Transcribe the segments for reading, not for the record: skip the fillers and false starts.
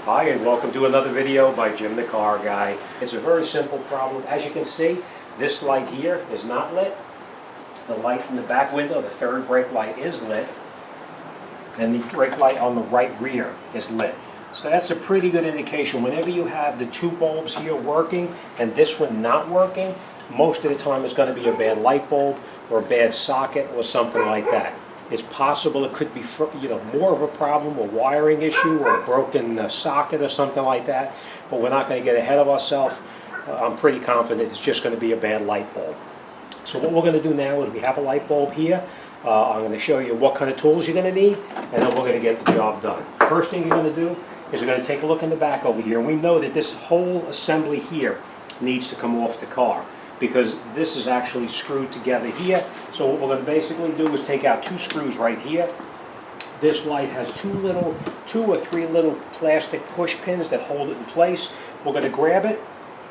Hi and welcome to another video by Jim the Car Guy. It's a very simple problem. As you can see, this light here is not lit. The light from the back window, the third brake light, is lit. And the brake light on the right rear is lit. So that's a pretty good indication. Whenever you have the two bulbs here working and this one not working, most of the time it's going to be a bad light bulb or a bad socket or something like that. It's possible it could be, more of a problem, a wiring issue or a broken socket or something like that, but we're not going to get ahead of ourselves. I'm pretty confident it's just going to be a bad light bulb. So what we're going to do now is we have a light bulb here. I'm going to show you what kind of tools you're going to need, and then we're going to get the job done. First thing you're going to do is we're going to take a look in the back over here, and we know that this whole assembly here needs to come off the car, because this is actually screwed together here. So what we're going to basically do is take out two screws right here. This light has two or three little plastic push pins that hold it in place. We're going to grab it,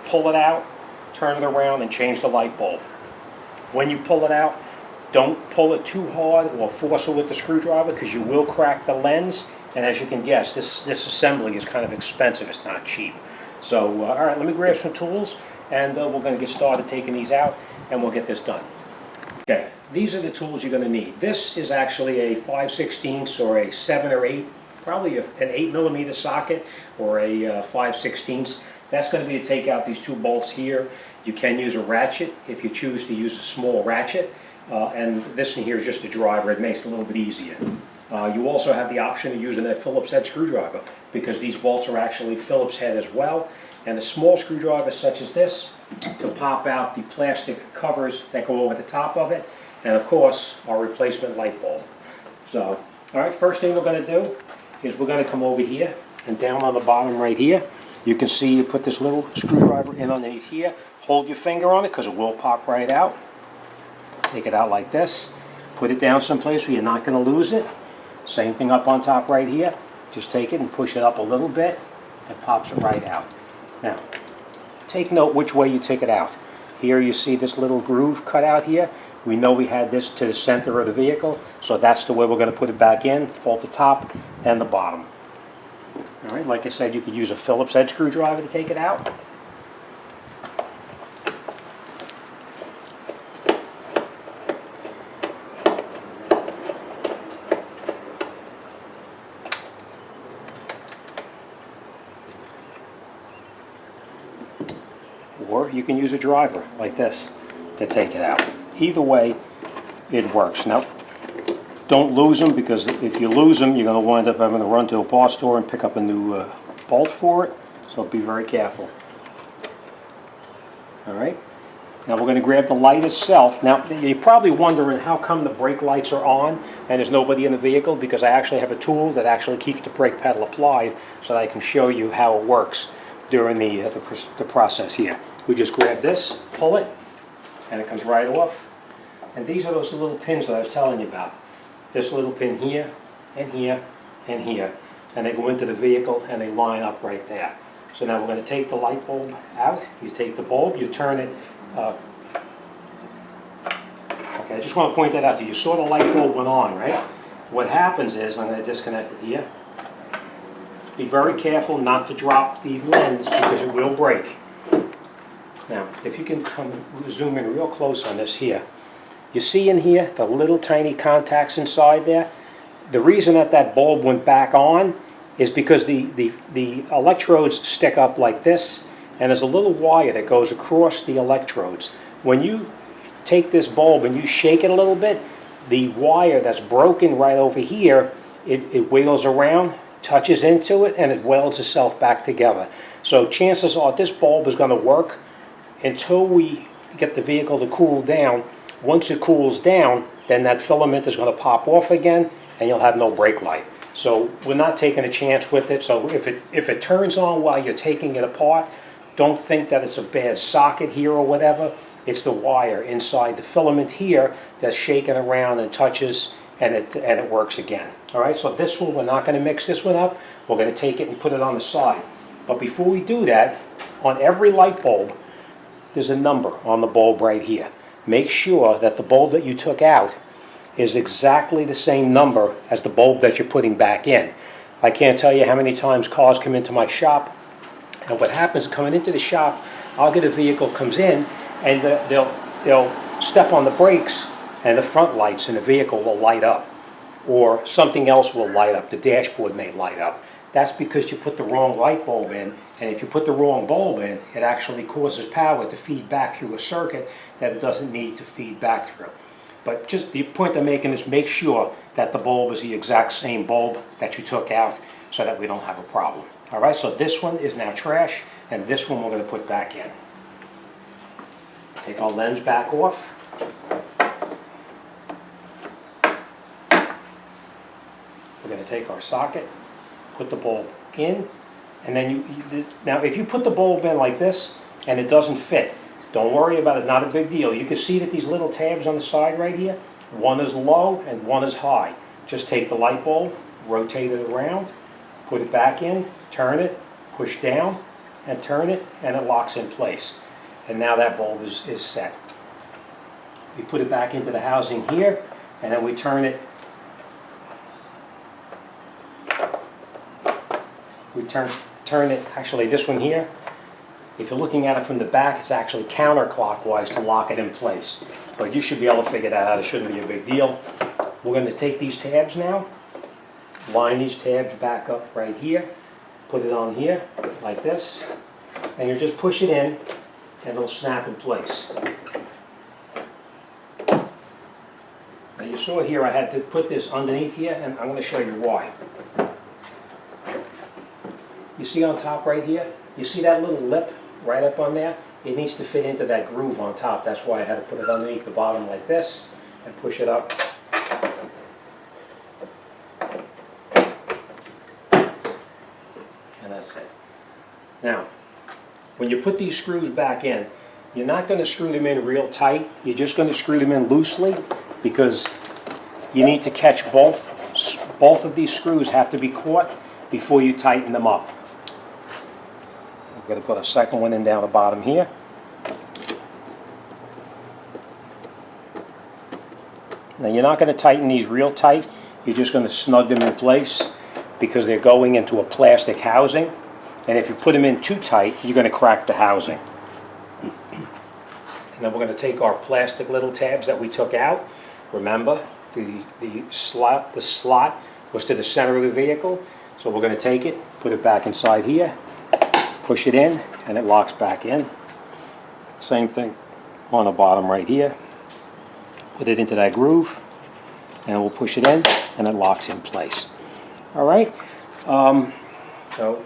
pull it out, turn it around, and change the light bulb. When you pull it out, don't pull it too hard or force it with the screwdriver, because you will crack the lens. And as you can guess, this assembly is kind of expensive. It's not cheap. So all right, let me grab some tools, and we're going to get started taking these out, and we'll get this done. Okay, these are the tools you're going to need. This is actually a 5/16 or a 7 or 8, probably an 8mm socket or a 5/16. That's going to be to take out these two bolts here. You can use a ratchet if you choose to use a small ratchet, and this one here is just a driver. It makes it a little bit easier. You also have the option of using a Phillips head screwdriver, because these bolts are actually Phillips head as well. And a small screwdriver such as this to pop out the plastic covers that go over the top of it, and of course our replacement light bulb. So, all right, first thing we're going to do is we're going to come over here, and down on the bottom right here, you can see you put this little screwdriver in underneath here. Hold your finger on it, because it will pop right out. Take it out like this. Put it down someplace where you're not going to lose it. Same thing up on top right here. Just take it and push it up a little bit. It pops it right out. Now, take note which way you take it out. Here you see this little groove cut out here. We know we had this to the center of the vehicle, so that's the way we're going to put it back in, both the top and the bottom. All right, like I said, you could use a Phillips head screwdriver to take it out. Or you can use a driver like this to take it out. Either way, it works. Now, don't lose them, because if you lose them, you're going to wind up having to run to a parts store and pick up a new bolt for it. So be very careful. All right. Now we're going to grab the light itself. Now, you're probably wondering how come the brake lights are on and there's nobody in the vehicle, because I actually have a tool that actually keeps the brake pedal applied so that I can show you how it works during the process here. We just grab this, pull it, and it comes right off. And these are those little pins that I was telling you about. This little pin here, and here, and here. And they go into the vehicle and they line up right there. So now we're going to take the light bulb out. You take the bulb, you turn it. Okay, I just want to point that out to you. You saw the light bulb went on, right? What happens is, I'm going to disconnect it here. Be very careful not to drop the lens, because it will break. Now, if you can come zoom in real close on this here, you see in here the little tiny contacts inside there. The reason that that bulb went back on is because the electrodes stick up like this, and there's a little wire that goes across the electrodes. When you take this bulb and you shake it a little bit, the wire that's broken right over here, it wiggles around, touches into it, and it welds itself back together. So chances are this bulb is going to work until we get the vehicle to cool down. Once it cools down, then that filament is going to pop off again, and you'll have no brake light. So we're not taking a chance with it. So if it turns on while you're taking it apart, don't think that it's a bad socket here or whatever. It's the wire inside the filament here that's shaking around and touches, and it works again. All right, so this one, we're not going to mix this one up. We're going to take it and put it on the side. But before we do that, on every light bulb, there's a number on the bulb right here. Make sure that the bulb that you took out is exactly the same number as the bulb that you're putting back in. I can't tell you how many times cars come into my shop, and what happens coming into the shop, I'll get a vehicle comes in, and they'll step on the brakes, and the front lights in the vehicle will light up, or something else will light up. The dashboard may light up. That's because you put the wrong light bulb in, and if you put the wrong bulb in, it actually causes power to feed back through a circuit that it doesn't need to feed back through. But just the point I'm making is make sure that the bulb is the exact same bulb that you took out so that we don't have a problem. All right, so this one is now trash, and this one we're going to put back in. Take our lens back off. We're going to take our socket, put the bulb in, and then now if you put the bulb in like this and it doesn't fit, don't worry about it, it's not a big deal. You can see that these little tabs on the side right here, one is low and one is high. Just take the light bulb, rotate it around, put it back in, turn it, push down, and turn it, and it locks in place. And now that bulb is set. We put it back into the housing here, and then we turn it. We turn it, actually this one here, if you're looking at it from the back, it's actually counterclockwise to lock it in place. But you should be able to figure that out, it shouldn't be a big deal. We're going to take these tabs now, line these tabs back up right here, put it on here, like this, and you just push it in, and it'll snap in place. Now you saw here I had to put this underneath here, and I'm going to show you why. You see on top right here, you see that little lip right up on there? It needs to fit into that groove on top. That's why I had to put it underneath the bottom like this and push it up. And that's it. Now, when you put these screws back in, you're not going to screw them in real tight. You're just going to screw them in loosely because you need to catch both. Both of these screws have to be caught before you tighten them up. I'm going to put a second one in down the bottom here. Now you're not going to tighten these real tight. You're just going to snug them in place because they're going into a plastic housing. And if you put them in too tight, you're going to crack the housing. And then we're going to take our plastic little tabs that we took out. Remember, the slot was to the center of the vehicle. So we're going to take it, put it back inside here, push it in, and it locks back in. Same thing on the bottom right here. Put it into that groove, and we'll push it in, and it locks in place. All right? So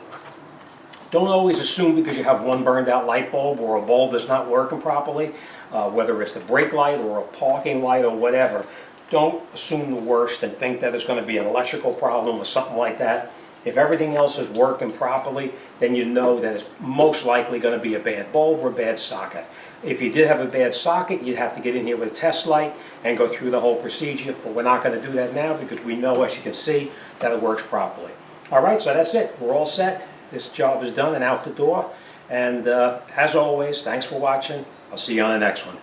don't always assume because you have one burned out light bulb or a bulb that's not working properly, whether it's the brake light or a parking light or whatever. Don't assume the worst and think that it's going to be an electrical problem or something like that. If everything else is working properly, then you know that it's most likely going to be a bad bulb or a bad socket. If you did have a bad socket, you'd have to get in here with a test light and go through the whole procedure, but we're not going to do that now because we know, as you can see, that it works properly. All right, so that's it. We're all set. This job is done and out the door. And as always, thanks for watching. I'll see you on the next one.